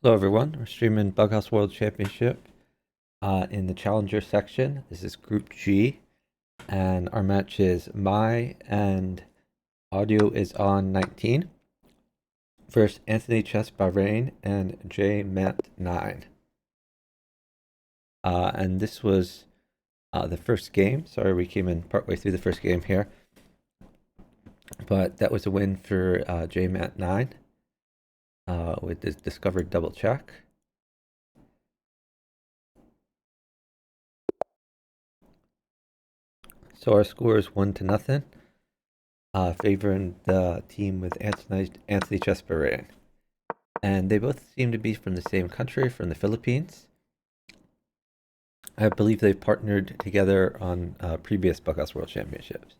Hello everyone, we're streaming Bughouse World Championship in the Challenger section. This is Group G, and our match is My and AudiolsOn19 versus AnthonyChessBahrain and Jmant9. And this was the first game. Sorry, we came in partway through the first game here. But that was a win for Jmant9 with this discovered double check. So our score is 1-0, favoring the team with AnthonyChessBahrain. And they both seem to be from the same country, from the Philippines. I believe they've partnered together on previous Bughouse World Championships.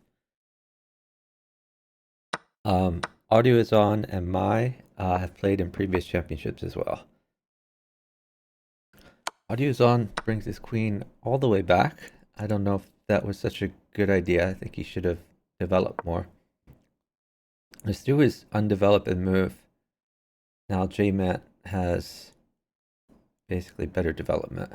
AudiolsOn and My have played in previous championships as well. AudiolsOn brings his queen all the way back. I don't know if that was such a good idea. I think he should have developed more. Let's do his undeveloped and move. Now Jmant has basically better development.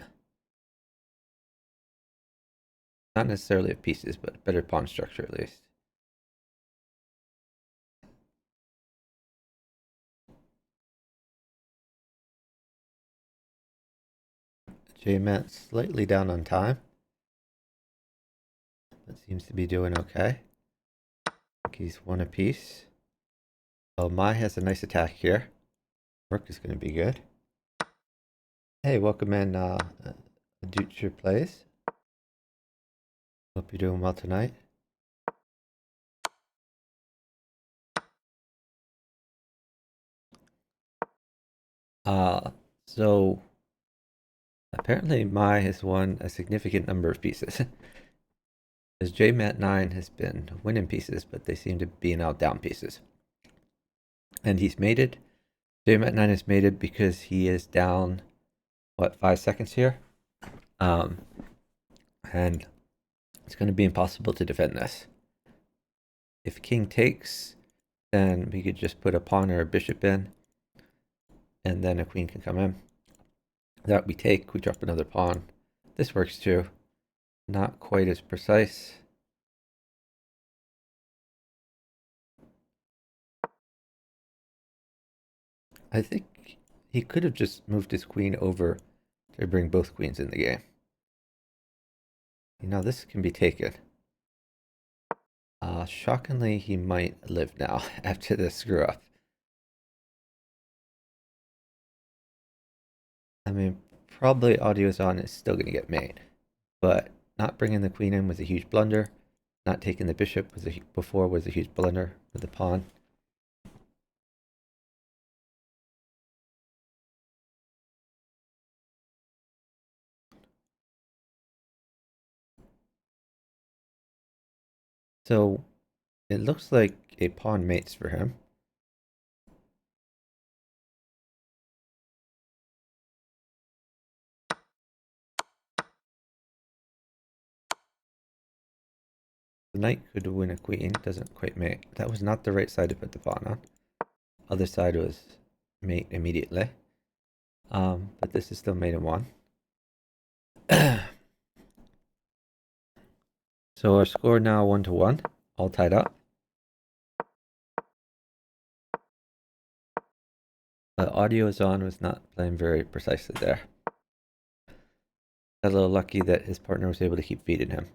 Not necessarily of pieces, but better pawn structure at least. Jmant slightly down on time, but seems to be doing okay. I think he's one apiece. Well, Mai has a nice attack here. Rook is going to be good. Hey, welcome in Future Plays. Hope you're doing well tonight. So apparently Mai has won a significant number of pieces. As Jmant9 has been winning pieces, but they seem to be now down pieces. And he's mated. Jmant9 has mated because he is down, what, 5 seconds here? And it's going to be impossible to defend this. If king takes, then we could just put a pawn or a bishop in, and then a queen can come in. That we take, we drop another pawn. This works too. Not quite as precise. I think he could have just moved his queen over to bring both queens in the game. You know, this can be taken. Shockingly, he might live now after this screw up. I mean, probably AudiolsOn is still going to get made, but not bringing the queen in was a huge blunder. Not taking the bishop before was a huge blunder with the pawn. So it looks like a pawn mates for him. The knight could win a queen, doesn't quite mate. That was not the right side to put the pawn on. Other side was mate immediately. But this is still mate in one. So our score now 1-1, all tied up. But AudiolsOn was not playing very precisely there. Got a little lucky that his partner was able to keep feeding him.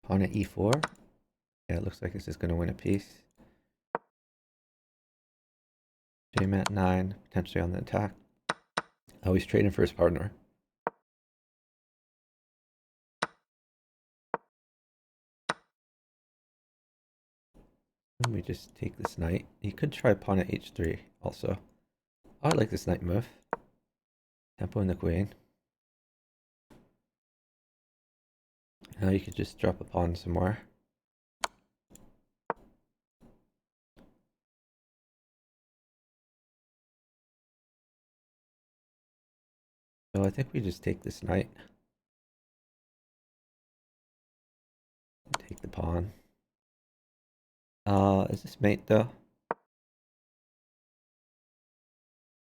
Pawn at e4. Yeah, it looks like this is going to win a piece. Jmant9 potentially on the attack. Oh, he's trading for his partner. Let me just take this knight. He could try pawn at h3 also. Oh, I like this knight move. Tempo in the queen. Now you could just drop a pawn somewhere. So I think we just take this knight. Take the pawn. Is this mate though?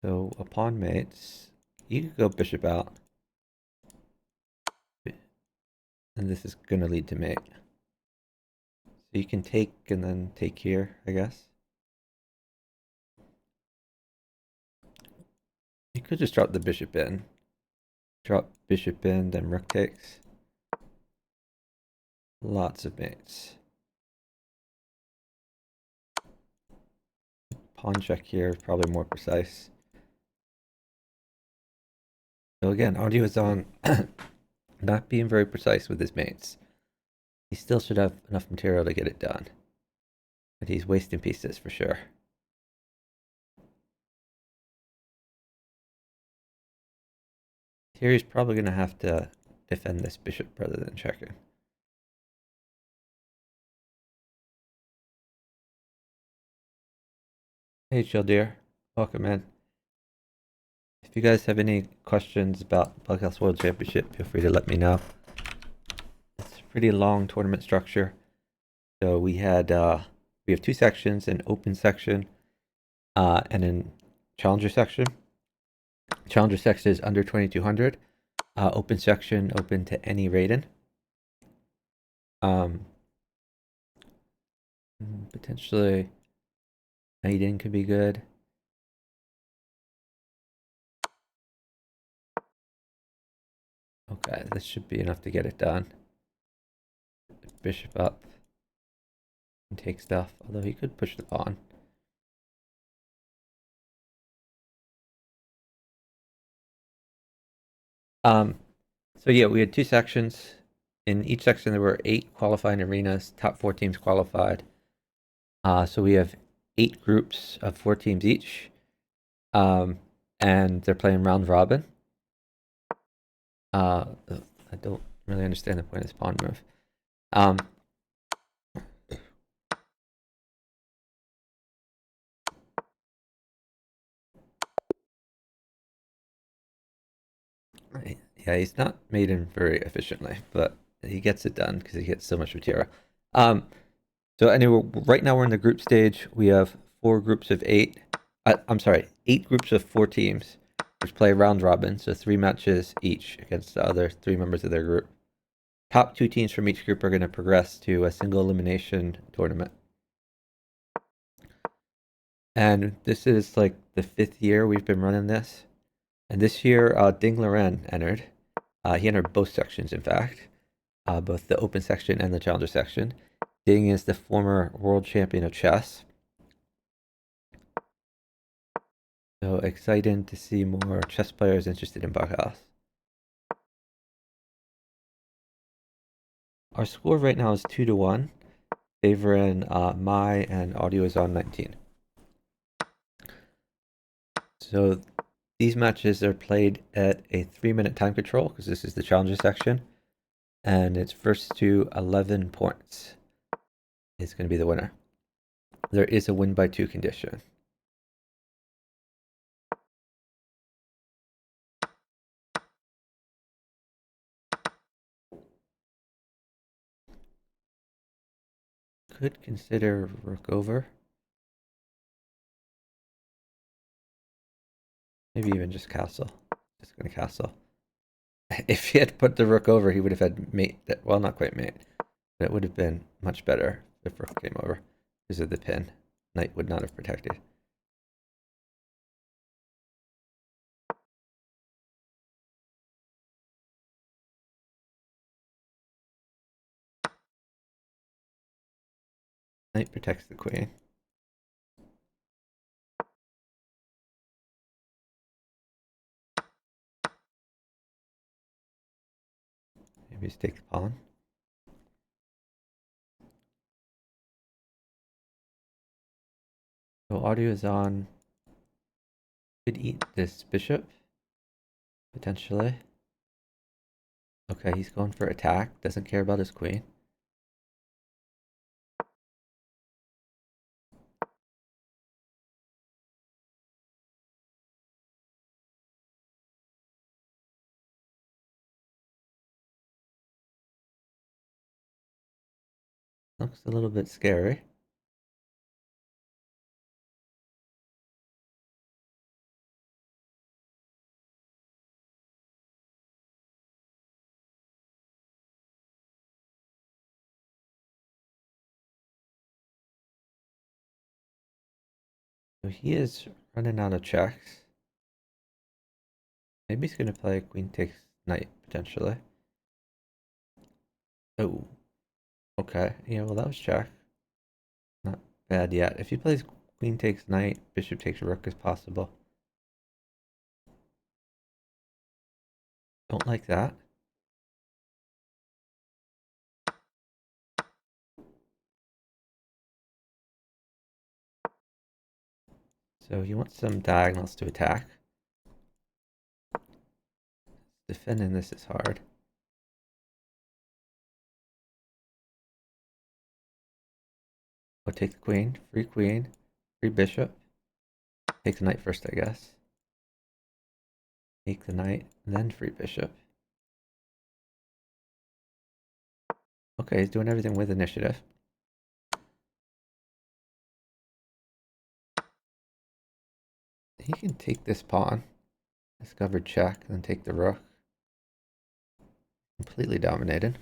So a pawn mates. You could go bishop out. And this is gonna lead to mate. So you can take and then take here, I guess. You could just drop the bishop in. Drop bishop in, then rook takes. Lots of mates. Pawn check here, probably more precise. So again, AudiolsOn not being very precise with his mates. He still should have enough material to get it done. But he's wasting pieces for sure. Here he's probably going to have to defend this bishop rather than checking. Hey chill dear, welcome in. If you guys have any questions about Podcast World Championship, feel free to let me know. It's a pretty long tournament structure. So we have two sections, an open section and a challenger section. Challenger section is under 2200. Open section open to any rating. Potentially Maiden could be good. Okay, this should be enough to get it done. Bishop up and take stuff, although he could push the pawn. So yeah, we had two sections. In each section, there were 8 qualifying arenas. Top 4 teams qualified. So we have 8 groups of 4 teams each, and they're playing round robin. I don't really understand the point of this pawn move. Yeah, he's not made in very efficiently, but he gets it done because he gets so much material. So anyway, right now we're in the group stage. We have 4 groups of 8. I'm sorry, 8 groups of 4 teams, which play round robin, so 3 matches each against the other 3 members of their group. Top 2 teams from each group are going to progress to a single elimination tournament. And this is like the 5th year we've been running this. And this year, Ding Loren entered. He entered both sections, in fact, both the open section and the challenger section. Ding is the former world champion of chess. So exciting to see more chess players interested in Bauhaus. Our score right now is 2-1, favoring Mai and AudiolsOn19. So these matches are played at a 3-minute time control because this is the challenger section, and it's first to 11 points is going to be the winner. There is a win by 2 condition. Could consider rook over. Maybe even just castle. Just going to castle. If he had put the rook over, he would have had mate. Well, not quite mate. But it would have been much better if rook came over because of the pin. Knight would not have protected. Knight protects the queen. Maybe just take the pawn. So AudiolsOn could eat this bishop, potentially. Okay, he's going for attack. Doesn't care about his queen. Looks a little bit scary. So he is running out of checks. Maybe he's going to play queen takes knight, potentially. Oh, okay. Yeah, well, that was check. Not bad yet. If he plays queen takes knight, bishop takes rook is possible. Don't like that. So he wants some diagonals to attack. Defending this is hard. I'll take the queen, free bishop. Take the knight first, I guess. Take the knight, then free bishop. Okay, he's doing everything with initiative. He can take this pawn, discovered check, and then take the rook. Completely dominated.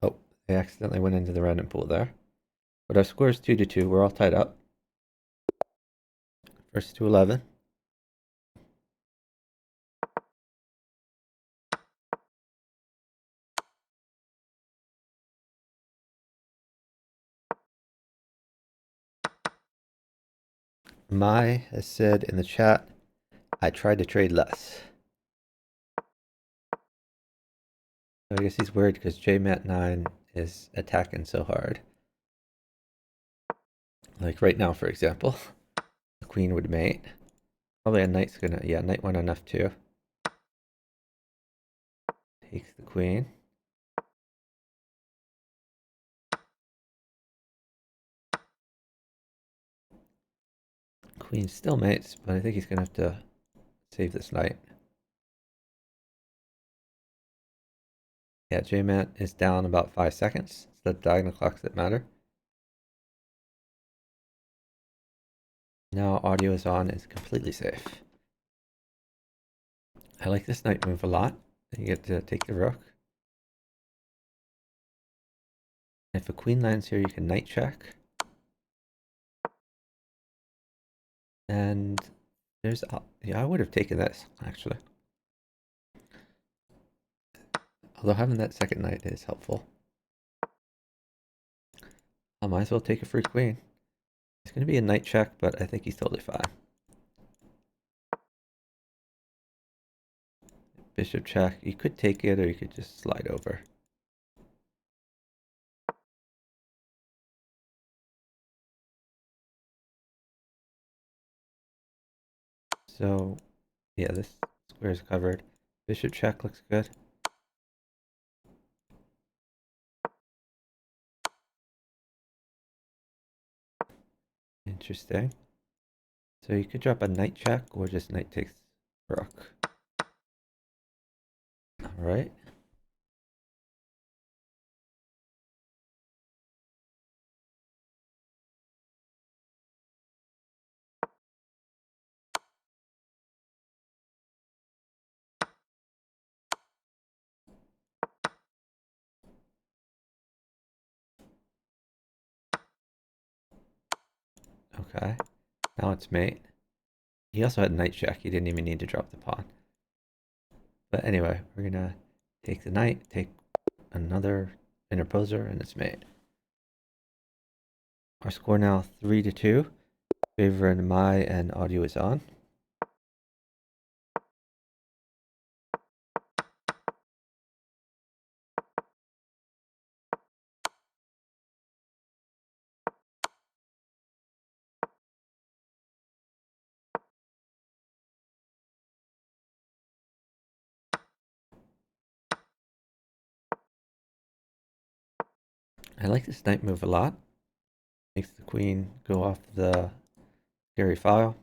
Oh, they accidentally went into the random pool there. But our score is 2-2. We're all tied up. First to 11. Mai has said in the chat, I tried to trade less. So I guess he's worried because Jmant9 is attacking so hard. Like right now, for example, the queen would mate. Probably a knight's gonna, yeah, knight won enough too. Takes the queen. Queen still mates, but I think he's gonna have to save this knight. Yeah, Jmant is down about 5 seconds. It's the diagonal clocks that matter. Now AudiolsOn is completely safe. I like this knight move a lot. You get to take the rook. If a queen lands here, you can knight check. And there's, yeah, I would have taken this, actually. Although having that second knight is helpful. I might as well take a free queen. It's going to be a knight check, but I think he's totally fine. Bishop check. You could take it, or you could just slide over. So, yeah, this square is covered. Bishop check looks good. Interesting. So you could drop a knight check, or just knight takes rook. All right. Okay. Now it's mate. He also had knight check. He didn't even need to drop the pawn. But anyway, we're gonna take the knight, take another interposer, and it's mate. Our score now 3-2, favoring Mai and AudiolsOn. I like this knight move a lot. Makes the queen go off the scary file.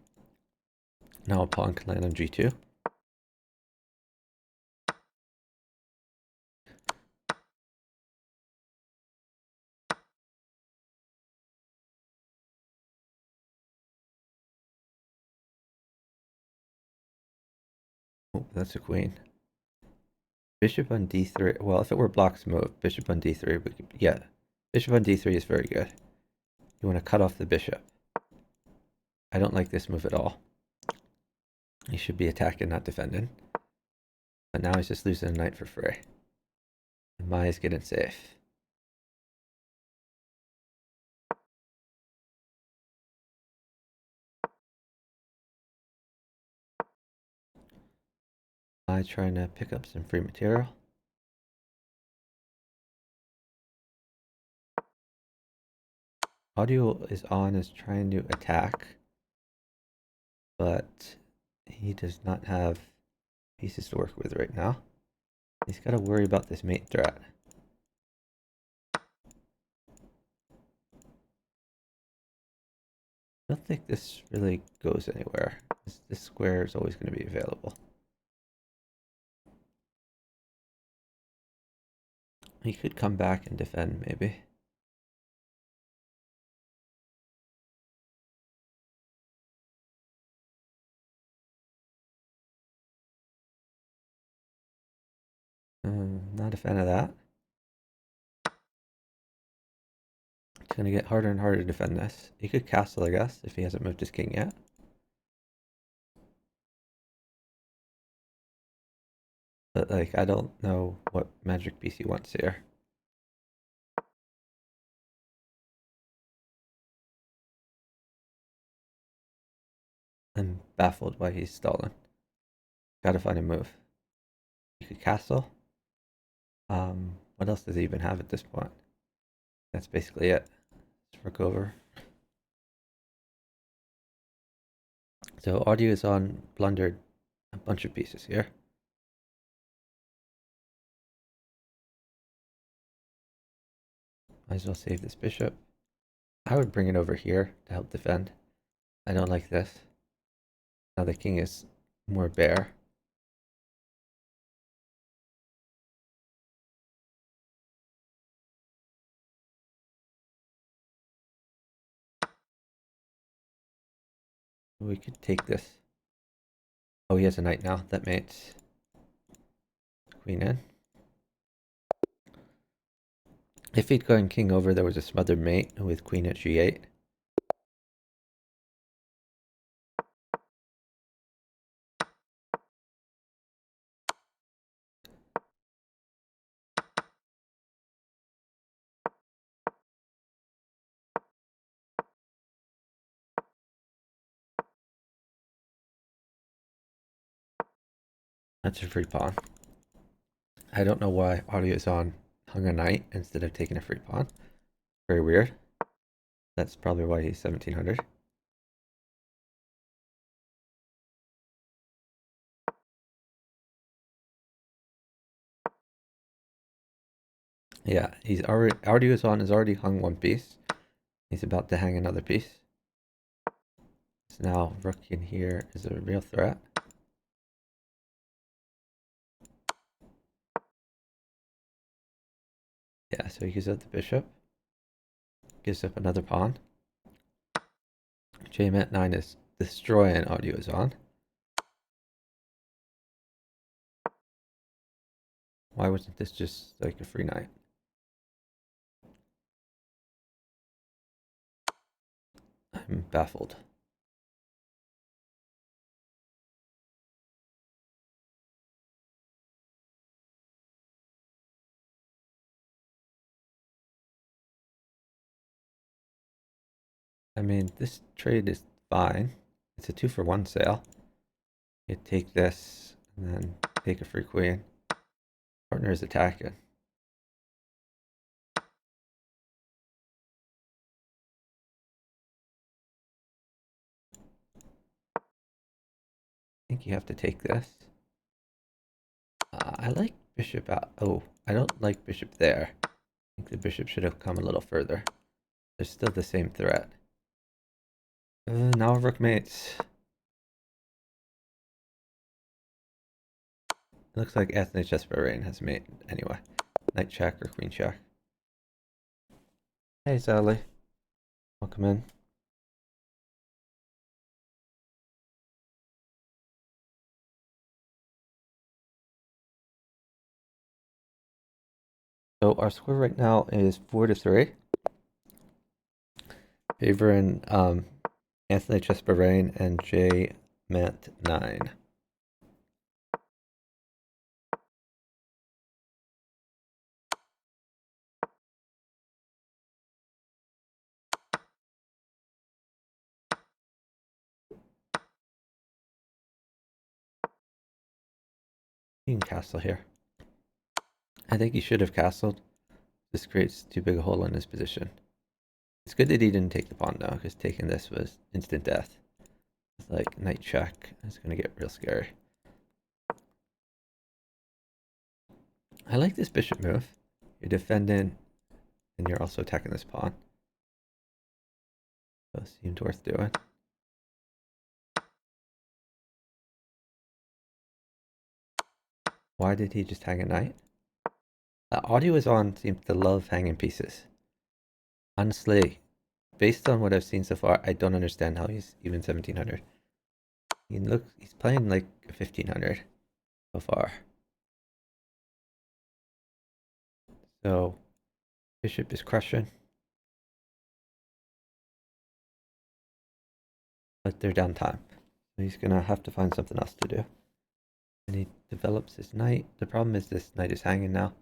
Now a pawn can land on g2. Oh, that's a queen. Bishop on d3. Well, if it were block's move, bishop on d3, we could, yeah. Bishop on d3 is very good. You want to cut off the bishop. I don't like this move at all. He should be attacking, not defending. But now he's just losing a knight for free. And Maya's getting safe. Maya trying to pick up some free material. AudiolsOn is trying to attack, but he does not have pieces to work with right now. He's got to worry about this mate threat. I don't think this really goes anywhere. This square is always going to be available. He could come back and defend, maybe. Not a fan of that. It's going to get harder and harder to defend this. He could castle, I guess, if he hasn't moved his king yet. But, like, I don't know what magic piece he wants here. I'm baffled why he's stalling. Gotta find a move. He could castle. What else does he even have at this point? That's basically it. Let's rook over. So AudiolsOn blundered a bunch of pieces here. Might as well save this bishop. I would bring it over here to help defend. I don't like this. Now the king is more bare. We could take this. Oh, he has a knight now. That mates. Queen in. If he'd gone king over, there was a smothered mate with queen at g8. That's a free pawn. I don't know why AudiolsOn hung a knight instead of taking a free pawn. Very weird. That's probably why he's 1700. Yeah, he's already AudiolsOn has already hung one piece. He's about to hang another piece. So now rook in here is a real threat. Yeah, so he gives up the bishop. Gives up another pawn. Jmant9 is destroying AudiolsOn. Why wasn't this just like a free knight? I'm baffled. I mean, this trade is fine. It's a 2-for-1 sale. You take this and then take a free queen. Partner is attacking. I think you have to take this. I like bishop out. Oh, I don't like bishop there. I think the bishop should have come a little further. There's still the same threat. Now rook mates. It looks like AnthonyChessBahrain has made anyway. Knight check or queen check. Hey Sally, welcome in. So our score right now is 4-3. Favoring AnthonyChessBahrain and Jmant9. You can castle here. I think he should have castled. This creates too big a hole in his position. It's good that he didn't take the pawn though, because taking this was instant death. It's like knight check. It's gonna get real scary. I like this bishop move. You're defending, and you're also attacking this pawn. So it seemed worth doing. Why did he just hang a knight? AudiolsOn seems to love hanging pieces. Honestly, based on what I've seen so far, I don't understand how he's even 1700. He's playing like 1500 so far. So bishop is crushing, but they're down time. So he's gonna have to find something else to do. And he develops his knight. The problem is this knight is hanging now.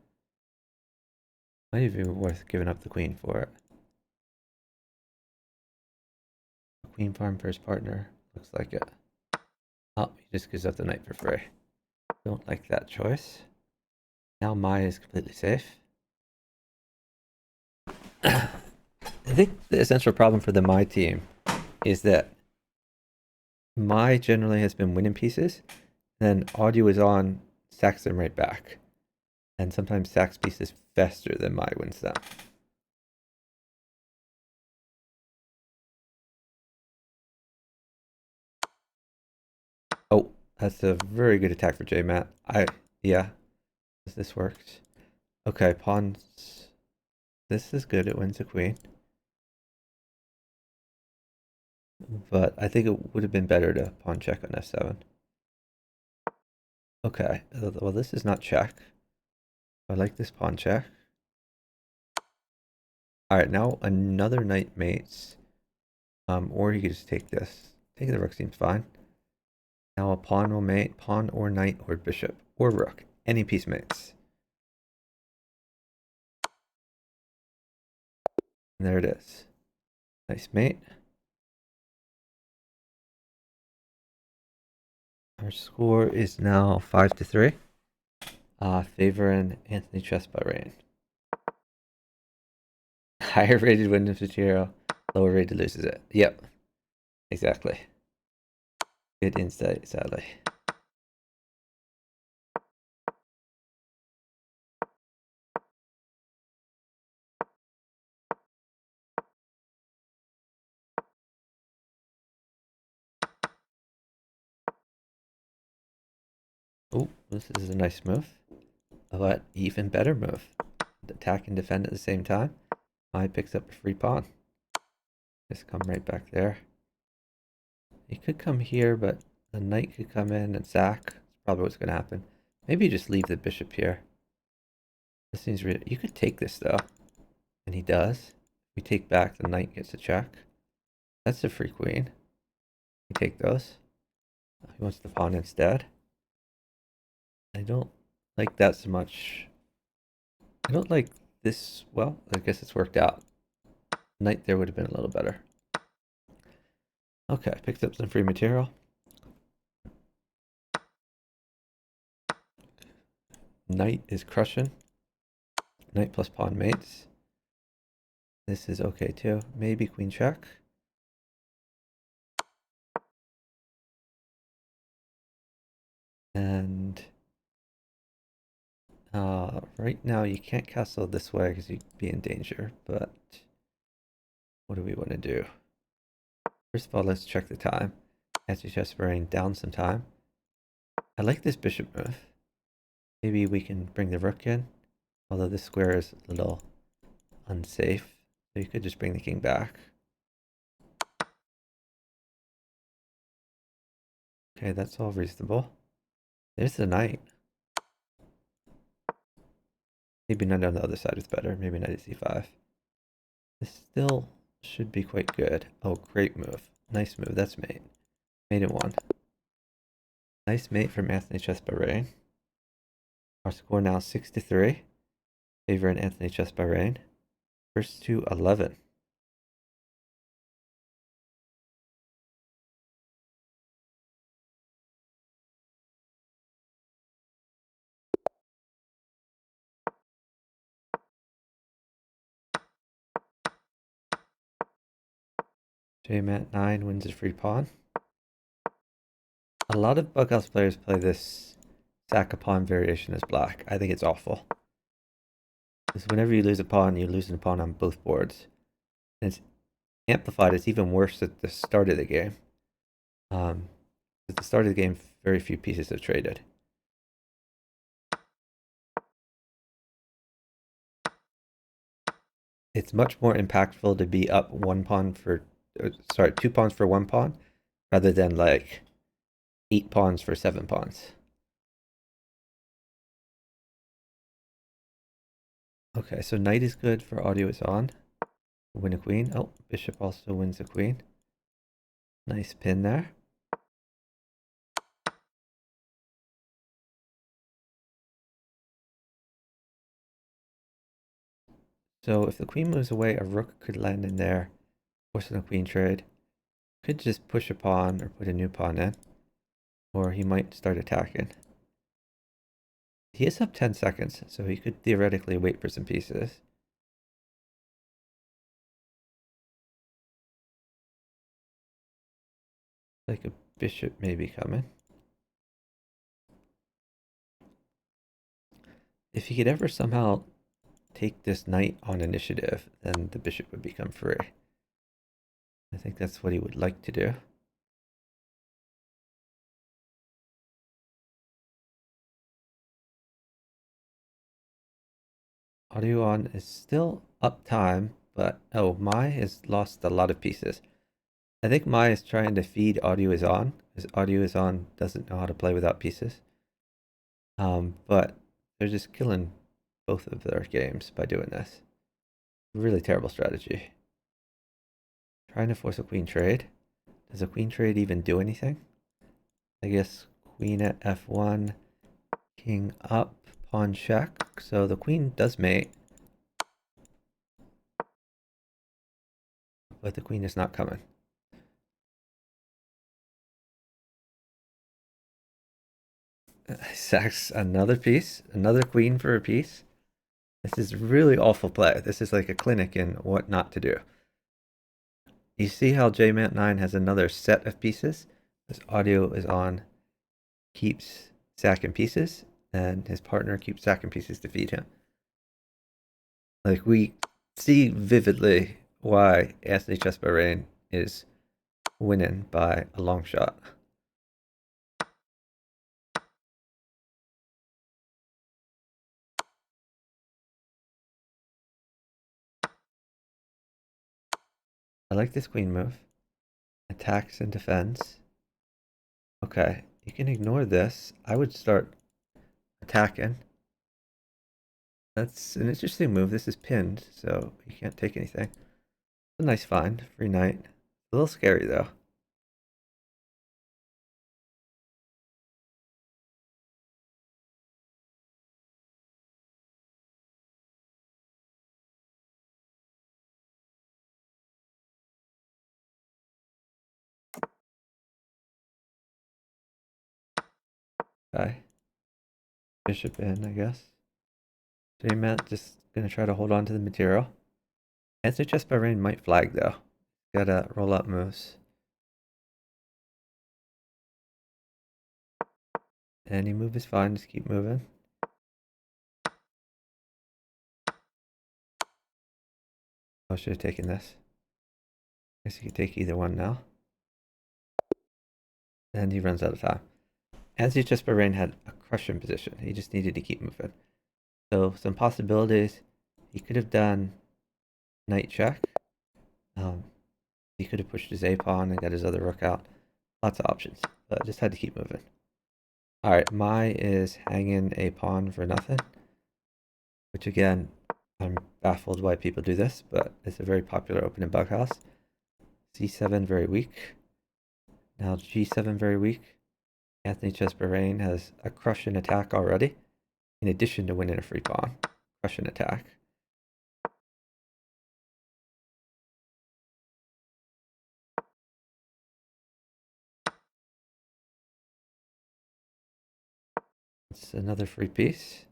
Might even be worth giving up the queen for it. Queen farm for his partner. Looks like it. Oh, he just gives up the knight for free. Don't like that choice. Now Maya is completely safe. I think the essential problem for the Mai team is that Mai generally has been winning pieces, then AudiolsOn sacks them right back. And sometimes sacks pieces faster than Mai wins them. Oh, that's a very good attack for Jmat. Yeah, this works. Okay, pawns. This is good, it wins a queen. But I think it would have been better to pawn check on f7. Okay, well this is not check. I like this pawn check. Alright, now another knight mates. Or you could just take this. Taking the rook seems fine. Now a pawn will mate, pawn or knight or bishop or rook. Any piece mates. And there it is. Nice mate. Our score is now 5-3. Favoring AnthonyChessBahrain. Higher rated wins material, lower rated loses it. Yep, exactly. Good insight, sadly. Oh, this is a nice move. But even better move. Attack and defend at the same time. I picks up a free pawn. Just come right back there. He could come here, but the knight could come in and sack. That's probably what's going to happen. Maybe just leave the bishop here. This seems really... You could take this, though. And he does. We take back, the knight gets a check. That's a free queen. We take those. He wants the pawn instead. I don't like that so much. I don't like this. Well, I guess it's worked out. Knight there would have been a little better. Okay, picked up some free material. Knight is crushing. Knight plus pawn mates. This is okay too. Maybe queen check. And right now you can't castle this way because you'd be in danger, but what do we want to do? First of all, let's check the time. AnthonyChessBahrain down some time. I like this bishop move. Maybe we can bring the rook in, although this square is a little unsafe. So you could just bring the king back. Okay, that's all reasonable. There's the knight. Maybe knight on the other side is better. Maybe knight at c5. This still should be quite good. Oh, great move. Nice move. That's mate. Mate in one. Nice mate from AnthonyChessBahrain. Our score now 6-3. Favoring AnthonyChessBahrain. First to 11. Jmant9 wins a free pawn. A lot of Bughouse players play this sack a pawn variation as black. I think it's awful. Because whenever you lose a pawn, you're losing a pawn on both boards. And it's amplified. It's even worse at the start of the game. At the start of the game, very few pieces are traded. It's much more impactful to be up 2 pawns for 1 pawn, rather than like 8 pawns for 7 pawns. Okay, so knight is good for audio is on. Win a queen. Oh, bishop also wins a queen. Nice pin there. So if the queen moves away, a rook could land in there, forcing a queen trade. Could just push a pawn or put a new pawn in, or he might start attacking. He is up 10 seconds, so he could theoretically wait for some pieces. Like a bishop may be coming. If he could ever somehow take this knight on initiative, then the bishop would become free. I think that's what he would like to do. Audio on is still up time, but oh, Mai has lost a lot of pieces. I think Mai is trying to feed Audio is on, because Audio is on doesn't know how to play without pieces. But they're just killing both of their games by doing this. Really terrible strategy. Trying to force a queen trade. Does a queen trade even do anything? I guess queen at f1, king up, pawn check. So the queen does mate. But the queen is not coming. Sacks another piece, another queen for a piece. This is really awful play. This is like a clinic in what not to do. You see how Jmant9 has another set of pieces? This audio is on, keeps sacking pieces, and his partner keeps sacking pieces to feed him. Like, we see vividly why AnthonyChessBahrain is winning by a long shot. I like this queen move. Attacks and defends. Okay, you can ignore this. I would start attacking. That's an interesting move. This is pinned, so you can't take anything. It's a nice find. Free knight. A little scary, though. Okay. Bishop in, I guess. Jmant just gonna try to hold on to the material. AnthonyChessBahrain might flag, though. Gotta roll up moves. Any move is fine, just keep moving. I should have taken this. Guess you could take either one now. And he runs out of time. AnthonyChessBahrain had a crushing position. He just needed to keep moving. So some possibilities. He could have done knight check. He could have pushed his a pawn and got his other rook out. Lots of options, but just had to keep moving. All right, Mai is hanging a pawn for nothing, which again, I'm baffled why people do this, but it's a very popular open in Bughouse. C7 very weak. Now G7 very weak. AnthonyChessBahrain has a crushing attack already, in addition to winning a free pawn. Crushing attack. It's another free piece.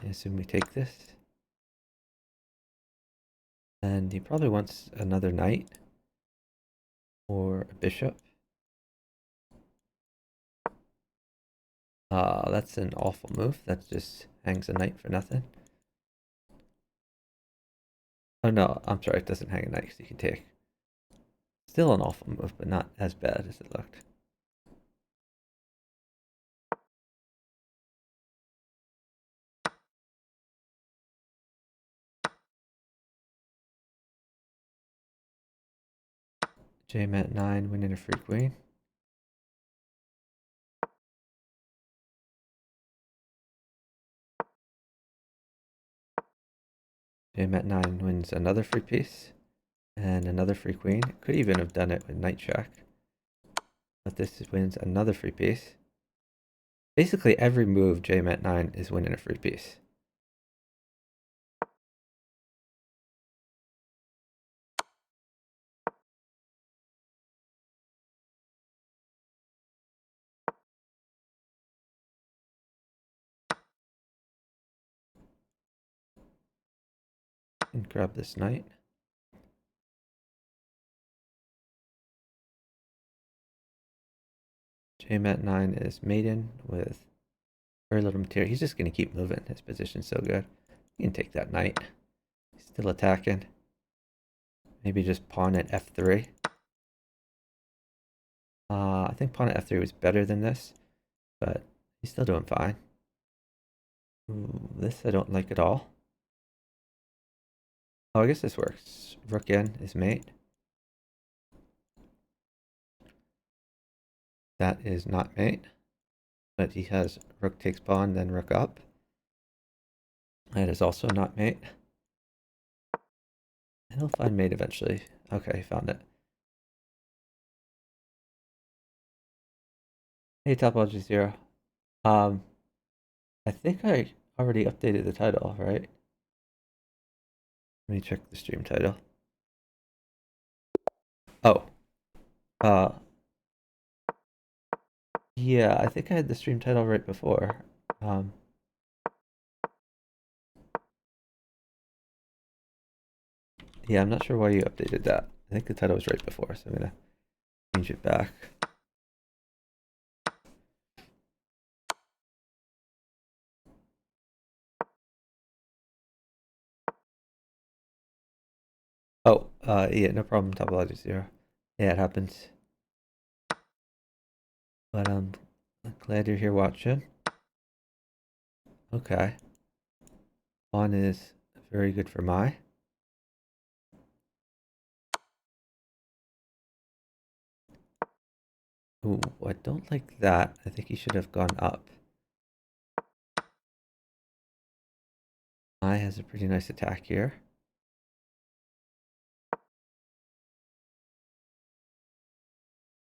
I assume we take this. And he probably wants another knight or a bishop. That's an awful move. That just hangs a knight for nothing. Oh no, I'm sorry, it doesn't hang a knight because you can take. Still an awful move, but not as bad as it looked. Jmant9 winning a free queen. Jmant9 wins another free piece and another free queen. Could even have done it with knight check. But this wins another free piece. Basically every move Jmant9 is winning a free piece. And grab this knight. Jmant9 is maiden with very little material. He's just going to keep moving. His position's so good. He can take that knight. He's still attacking. Maybe just pawn at f3. I think pawn at f3 was better than this, but he's still doing fine. Ooh, this I don't like at all. Oh, I guess this works. Rook in is mate. That is not mate, but he has rook takes pawn, then rook up. That is also not mate. He'll find mate eventually. Okay, he found it. Hey, Topology Zero. I think I already updated the title, right? Let me check the stream title. Oh. Yeah, I think I had the stream title right before. Yeah, I'm not sure why you updated that. I think the title was right before, so I'm gonna change it back. Oh, yeah, no problem, Topology Zero. Yeah, it happens. But I'm glad you're here watching. Okay. Pawn is very good for Mai. Ooh, I don't like that. I think he should have gone up. Mai has a pretty nice attack here.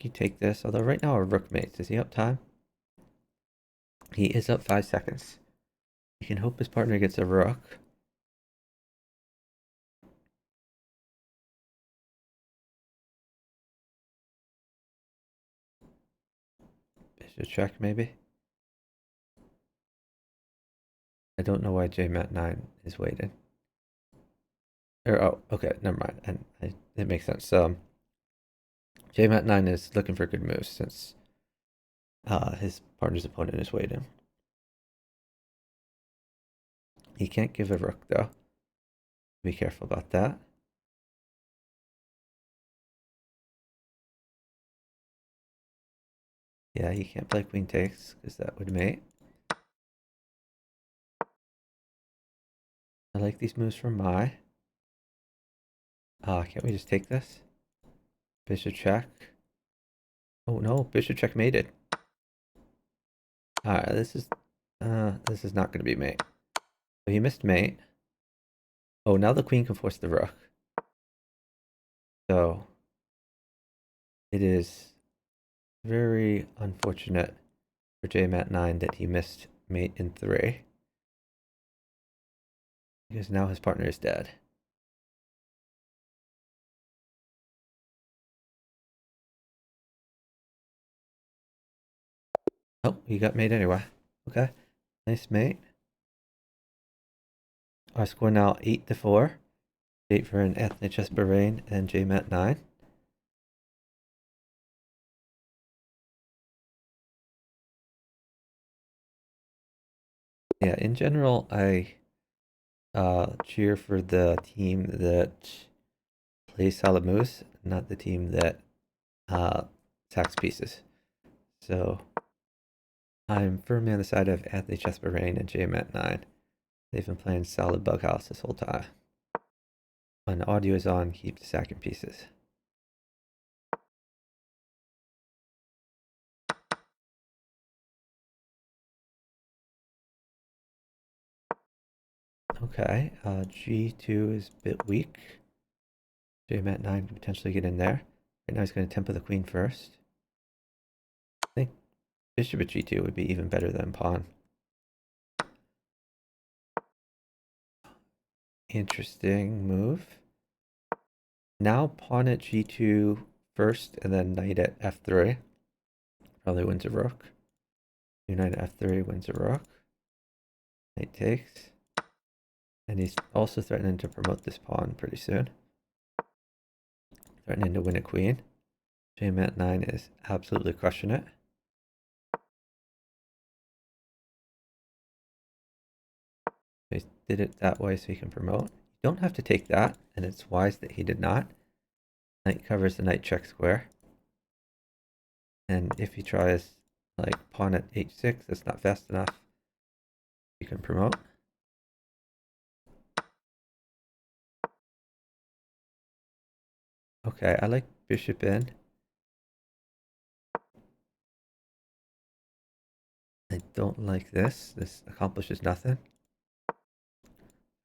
You take this, although right now our rook mates. Is he up time? He is up 5 seconds. You can hope his partner gets a rook. Bishop check, maybe? I don't know why Jmant9 is waiting. Or, oh, okay, never mind. And it makes sense. So, Jmant9 is looking for good moves since his partner's opponent is waiting. He can't give a rook, though. Be careful about that. Yeah, he can't play queen takes because that would mate. I like these moves from Mai. Can't we just take this? Bishop check. Oh no, bishop check mated. Alright, this is not gonna be mate. So he missed mate. Oh, now the queen can force the rook. So it is very unfortunate for Jmant9 that he missed mate in 3. Because now his partner is dead. Oh, he got mate anyway. Okay. Nice mate. Our score now 8-4. 8 for an AnthonyChessBahrain and Jmant9. Yeah, in general, I cheer for the team that plays solid moves, not the team that sacks pieces. So I'm firmly on the side of AnthonyChessBahrain and Jmant9. They've been playing solid bug house this whole time. When audio is on, keep sacking pieces. Okay, G2 is a bit weak. Jmant9 can potentially get in there. Right now he's going to tempo the queen first. I think bishop at G2 would be even better than pawn. Interesting move. Now pawn at G2 first and then knight at F3. Probably wins a rook. Knight at F3 wins a rook. Knight takes. And he's also threatening to promote this pawn pretty soon. Threatening to win a queen. Jmant9 is absolutely crushing it. He did it that way so he can promote. You don't have to take that, and it's wise that he did not. Knight covers the knight check square. And if he tries like pawn at h6, that's not fast enough. You can promote. Okay, I like bishop in. I don't like this. This accomplishes nothing.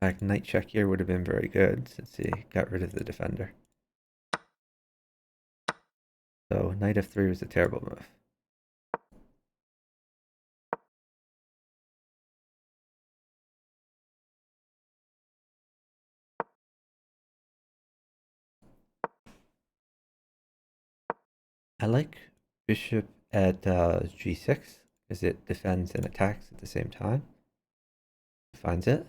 In fact, knight check here would have been very good since he got rid of the defender. So knight f3 was a terrible move. I like bishop at g6 because it defends and attacks at the same time. Finds it.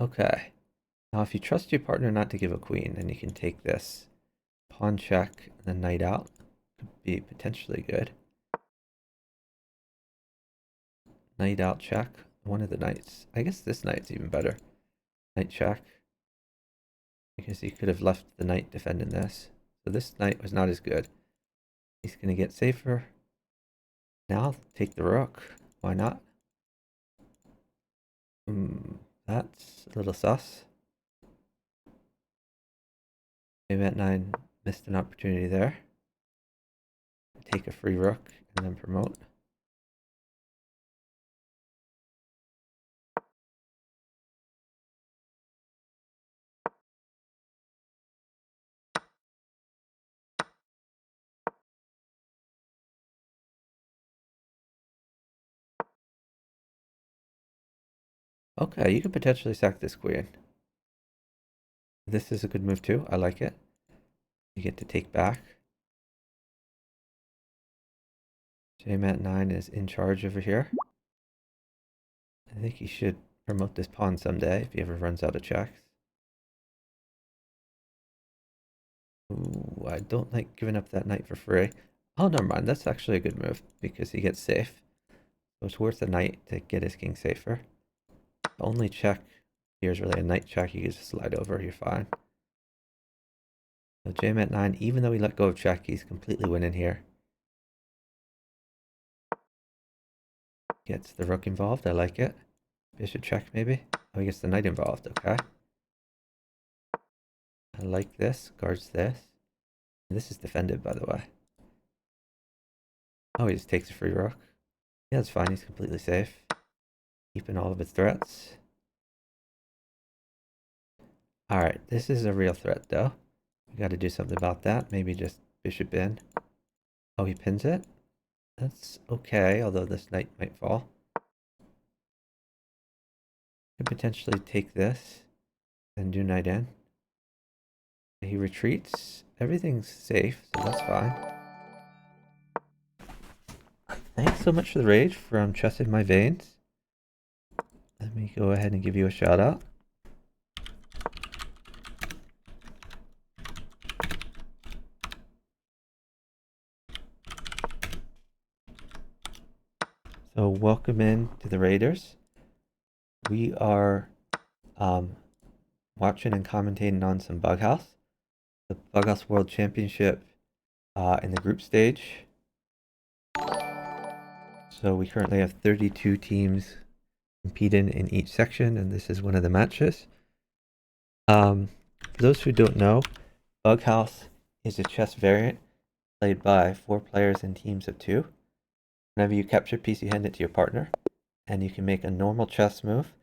Okay. Now if you trust your partner not to give a queen, then you can take this. Pawn check and then knight out. Could be potentially good. Knight out check. One of the knights. I guess this knight's even better. Knight check. Because he could have left the knight defending this. So this knight was not as good. He's going to get safer. Now take the rook. Why not? That's a little sus. Jmant9 missed an opportunity there. Take a free rook and then promote. Okay, you could potentially sack this queen. This is a good move too. I like it. You get to take back. Jmant9 is in charge over here. I think he should promote this pawn someday if he ever runs out of checks. Ooh, I don't like giving up that knight for free. Oh, never mind. That's actually a good move because he gets safe. So it's worth a knight to get his king safer. The only check here is really a knight check. You can just slide over. You're fine. So Jmant9, even though he let go of check, he's completely winning here. Gets the rook involved. I like it. Bishop check, maybe. Oh, he gets the knight involved. Okay. I like this. Guards this. This is defended, by the way. Oh, he just takes a free rook. Yeah, that's fine. He's completely safe. Keeping all of his threats. Alright, this is a real threat, though. We got to do something about that. Maybe just bishop in. Oh, he pins it? That's okay, although this knight might fall. Could potentially take this and do knight in. He retreats. Everything's safe, so that's fine. Thanks so much for the rage from Chess in My Veins. Let me go ahead and give you a shout out. So welcome in to the Raiders. We are watching and commentating on some Bughouse. The Bughouse World Championship in the group stage. So we currently have 32 teams competing in each section, and this is one of the matches. For those who don't know, Bughouse is a chess variant played by 4 players in teams of 2. Whenever you capture a piece, you hand it to your partner, and you can make a normal chess move,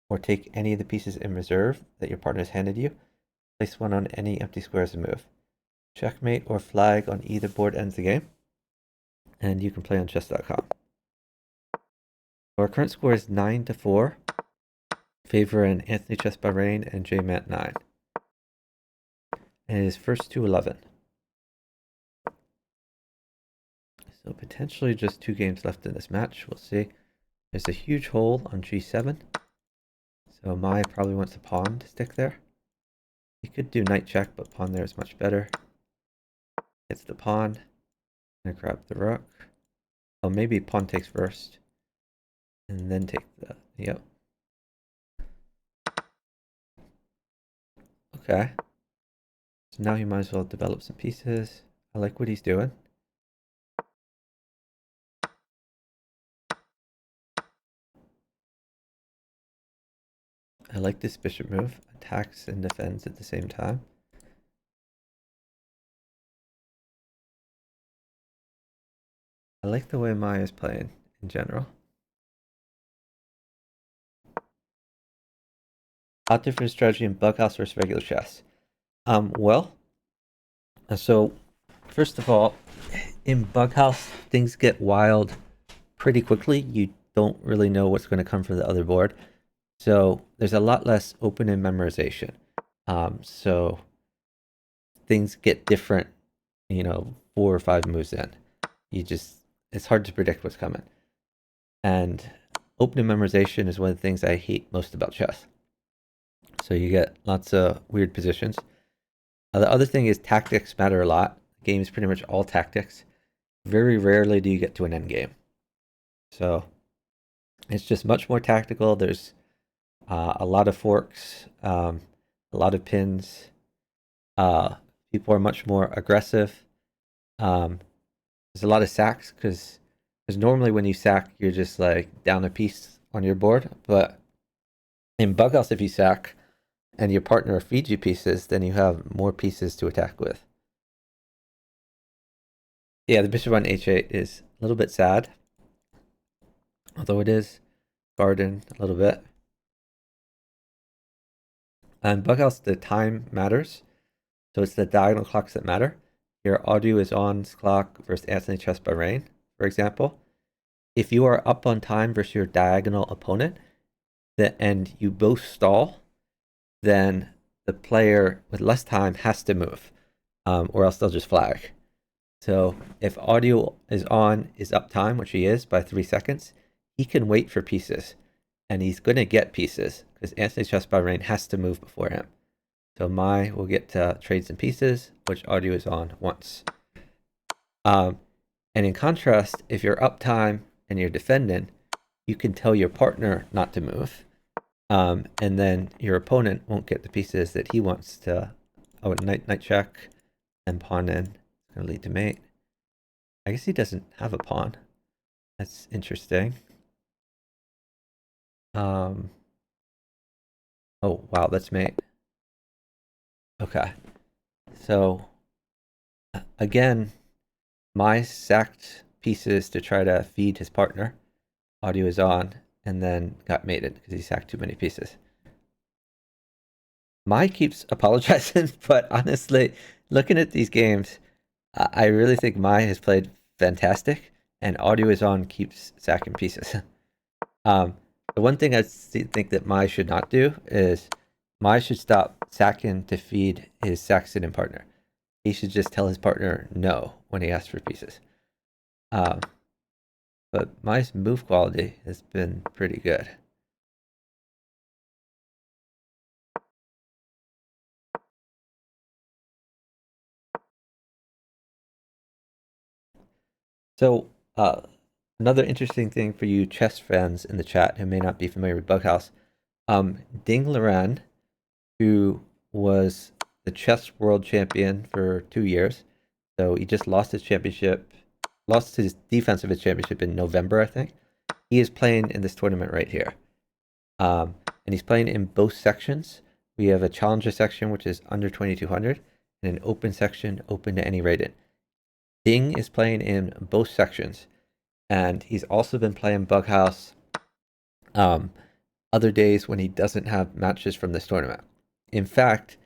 or take any of the pieces in reserve that your partner has handed you, place one on any empty square as a move. Checkmate or flag on either board ends the game, and you can play on chess.com. Our current score is 9-4, favoring AnthonyChessBahrain and Jmant9. And it is first to 11. So potentially just 2 games left in this match. We'll see. There's a huge hole on g7. So Mai probably wants a pawn to stick there. He could do knight check, but pawn there is much better. Gets the pawn. Gonna grab the rook. Oh, maybe pawn takes first. And then take the... Yep. Okay. So now he might as well develop some pieces. I like what he's doing. I like this bishop move. Attacks and defends at the same time. I like the way Mai is playing in general. Hot different strategy in Bughouse versus regular chess. So first of all, in Bughouse, things get wild pretty quickly. You don't really know what's going to come from the other board. So there's a lot less open-end memorization. So things get different, 4 or 5 moves in. It's hard to predict what's coming. And open-end memorization is one of the things I hate most about chess. So you get lots of weird positions. The other thing is tactics matter a lot. The game is pretty much all tactics. Very rarely do you get to an end game. So it's just much more tactical. There's a lot of forks, a lot of pins. People are much more aggressive. There's a lot of sacks because normally when you sack, you're just like down a piece on your board. But in Bughouse, if you sack and your partner feeds you pieces, then you have more pieces to attack with. Yeah, the bishop on h8 is a little bit sad, although it is guarding a little bit. And Bughouse, the time matters. So it's the diagonal clocks that matter. Your AudiolsOn's clock versus AnthonyChessBahrain, for example. If you are up on time versus your diagonal opponent, and you both stall, then the player with less time has to move, or else they'll just flag. So if AudiolsOn is up time, which he is by 3 seconds, he can wait for pieces, and he's going to get pieces because AnthonyChessBahrain has to move before him. So Mai will get to trade some pieces, which AudiolsOn wants. And in contrast, if you're up time and you're defending, you can tell your partner not to move. And then your opponent won't get the pieces that he wants to. Oh, knight check and pawn in. It's going to lead to mate. I guess he doesn't have a pawn. That's interesting. Oh wow, that's mate. Okay, so again, my sacked pieces to try to feed his partner. Audio is on, and then got mated because he sacked too many pieces. Mai keeps apologizing, but honestly, looking at these games, I really think Mai has played fantastic, and Audio is on keeps sacking pieces. The one thing I think that Mai should not do is Mai should stop sacking to feed his Saxon partner. He should just tell his partner no when he asks for pieces. But Mai's move quality has been pretty good. So, another interesting thing for you chess fans in the chat who may not be familiar with Bughouse, Ding Liren, who was the chess world champion for 2 years, so he just lost his championship, lost his defense of his championship in November, I think. He is playing in this tournament right here, and he's playing in both sections. We have a challenger section, which is under 2200, and an open section, open to any rated. Ding is playing in both sections, and he's also been playing Bughouse other days when he doesn't have matches from this tournament. In fact,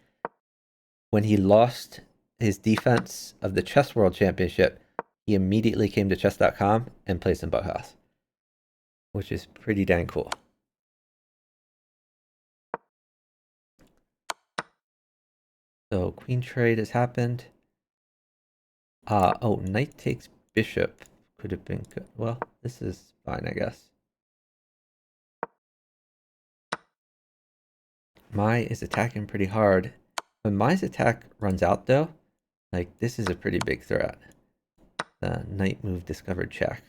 when he lost his defense of the Chess World Championship, he immediately came to chess.com and played some Bughouse, which is pretty dang cool. So queen trade has happened. Oh, knight takes bishop could have been good. Well, this is fine, I guess. Mai is attacking pretty hard. When Mai's attack runs out, though, like, this is a pretty big threat. The knight move discovered check.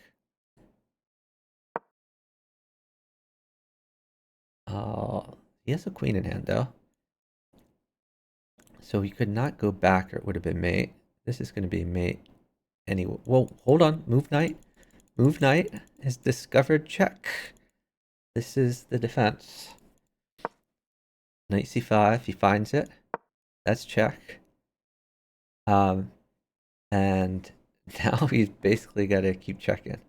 He has a queen in hand, though. So he could not go back, or it would have been mate. This is going to be mate anyway. Well, hold on. Move knight. Move knight is discovered check. This is the defense. Knight c5. He finds it. That's check. And now he's basically got to keep checking.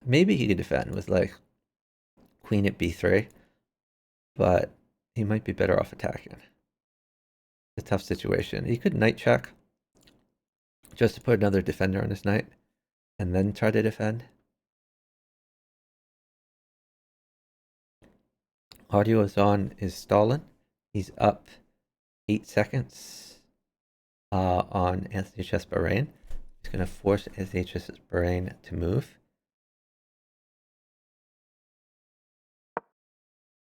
Maybe he could defend with like queen at b3, but he might be better off attacking. It's a tough situation. He could knight check just to put another defender on his knight and then try to defend. Audio is on is stalling. He's up 8 seconds on AnthonyChessBahrain. He's going to force AnthonyChessBahrain to move.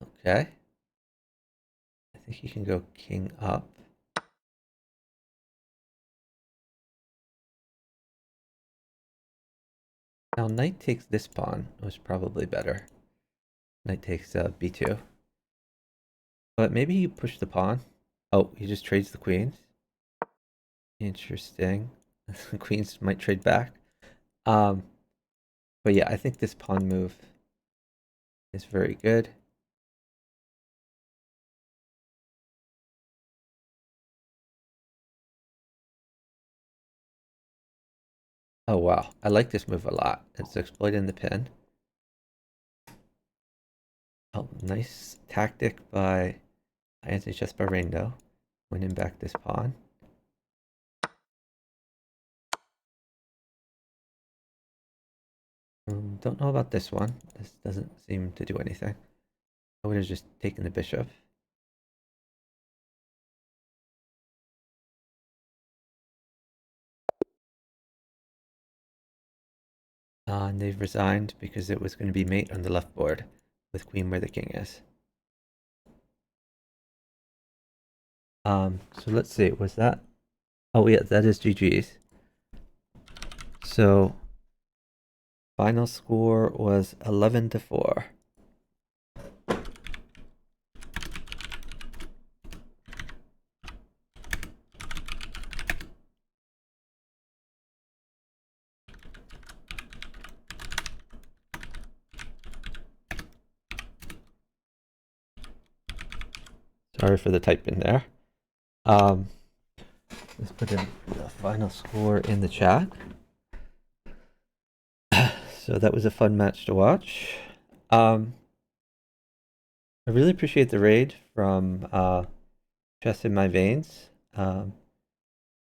Okay. I think he can go king up. Now knight takes this pawn was probably better. Knight takes b2. But maybe you push the pawn. Oh, he just trades the queens. Interesting. The queens might trade back. But yeah, I think this pawn move is very good. Oh wow, I like this move a lot. It's exploiting the pin. Oh, nice tactic by AnthonyChessBahrain though, winning back this pawn. Don't know about this one. This doesn't seem to do anything. I would have just taken the bishop. And they've resigned because it was going to be mate on the left board with queen where the king is. So let's see, was that? Oh yeah, that is GG's. So final score was 11-4. Sorry for the typing there. Let's put in the final score in the chat. So that was a fun match to watch. I really appreciate the raid from Chess in My Veins. So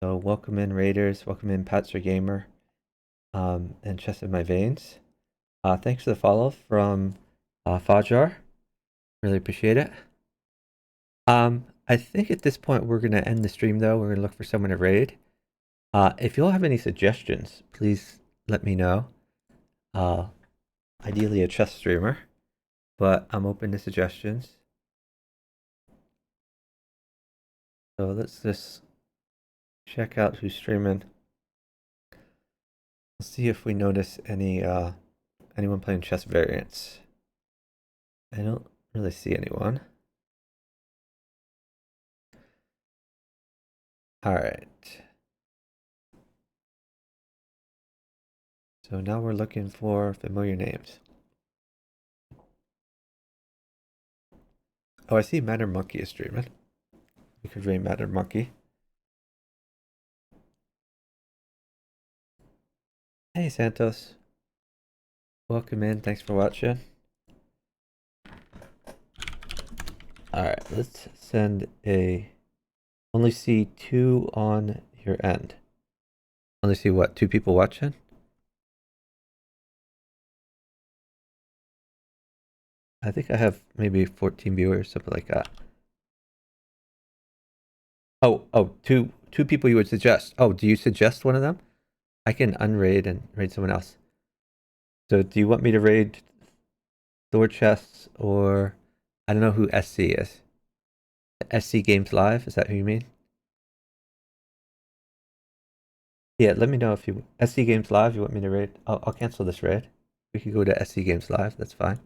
welcome in Raiders, welcome in Patser Gamer, and Chess in My Veins. Thanks for the follow from Fajar. Really appreciate it. I think at this point we're gonna end the stream though. We're gonna look for someone to raid. If you all have any suggestions, please let me know. Ideally a chess streamer, but I'm open to suggestions. So let's just check out who's streaming. We'll see if we notice any anyone playing chess variants. I don't really see anyone. All right. So now we're looking for familiar names. Oh, I see Matter Monkey is streaming. We could raid Matter Monkey. Hey Santos. Welcome in, thanks for watching. Alright, let's send a... Only see 2 on your end. Only see what, 2 people watching? I think I have maybe 14 viewers, something like that. Two people you would suggest. Oh, do you suggest one of them? I can unraid and raid someone else. So do you want me to raid Thor Chess or... I don't know who SC is. SC Games Live, is that who you mean? Yeah, let me know if you... SC Games Live, you want me to raid? I'll cancel this raid. We could go to SC Games Live, that's fine.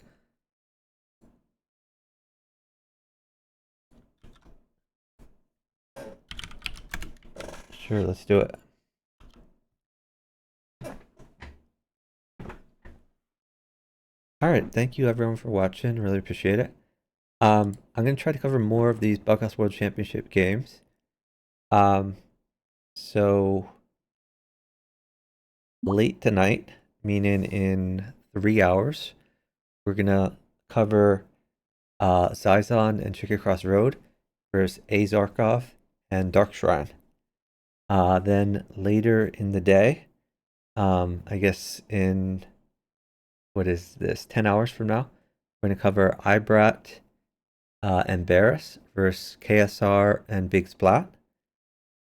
Sure, let's do it. Alright, thank you everyone for watching, really appreciate it. I'm going to try to cover more of these Bughouse World Championship games. So late tonight, meaning in 3 hours, we're going to cover Zizon and Chicken Cross Road versus A. Zarkov and Dark Shrine. Then later in the day, I guess in, what is this, 10 hours from now, we're going to cover Ibrat and Barris versus KSR and Big Splat.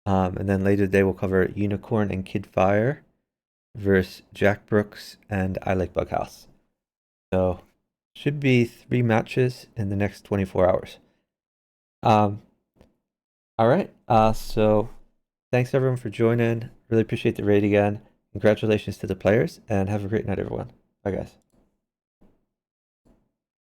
And then later today we'll cover Unicorn and Kid Fire versus Jack Brooks and I Like Bughouse. So should be 3 matches in the next 24 hours. All right. So thanks everyone for joining. Really appreciate the raid again. Congratulations to the players and have a great night, everyone. Bye, guys.